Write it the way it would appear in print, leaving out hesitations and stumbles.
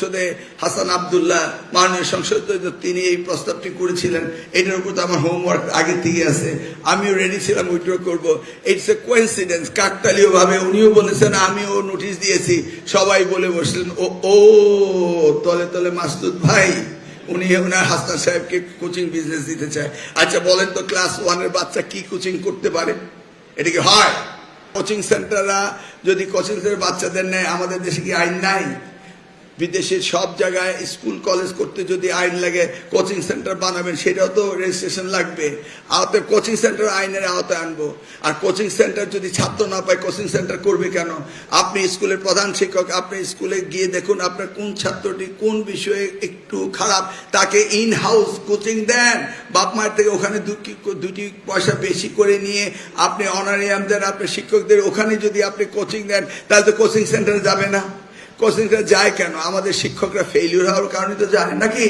সংসদে হাসান আব্দুল্লাহ মাননীয় সংসদ তিনি এই প্রস্তাবটি করেছিলেন। এটার উপর তো আমার হোমওয়ার্ক আগে থেকে আছে, আমিও রেডি ছিলাম উইথড্র করব। ইটস এ কোইন্সিডেন্স, কাকতালীয় ভাবে উনিও বলেছেন, আমিও নোটিশ দিয়েছি, সবাই বলে বসলেন ও তলে তলে মাসুদ ভাই উনি ওনার হাসান সাহেবকে কোচিং বিজনেস দিতে চায়। আচ্ছা বলেন তো, ক্লাস 1-এর বাচ্চা কি কোচিং করতে পারে? এটা কি হয়? কোচিং সেন্টাররা যদি কোচিং সেন্টার বাচ্চাদের নেয়, আমাদের দেশে কি আইন নাই? বিদেশের সব জায়গায় স্কুল কলেজ করতে যদি আইন লাগে, কোচিং সেন্টার বানাবেন, সেটাও তো রেজিস্ট্রেশন লাগবে। আওতায় কোচিং সেন্টার আইনের আওতায় আনবো। আর কোচিং সেন্টার যদি ছাত্র না পায়, কোচিং সেন্টার করবে কেন? আপনি স্কুলের প্রধান শিক্ষক, আপনি স্কুলে গিয়ে দেখুন আপনার কোন ছাত্রটি কোন বিষয়ে একটু খারাপ, তাকে ইন হাউস কোচিং দেন। বাপ মায়ের থেকে ওখানে দুটি পয়সা বেশি করে নিয়ে আপনি অনারিয়াম দেন আপনার শিক্ষকদের, ওখানে যদি আপনি কোচিং দেন, তাহলে তো কোচিং সেন্টারে যাবে না। কোচিং সেন্টার যায় কেন? আমাদের শিক্ষকরা ফেইলিউর হওয়ার কারণে তো যায় নাকি?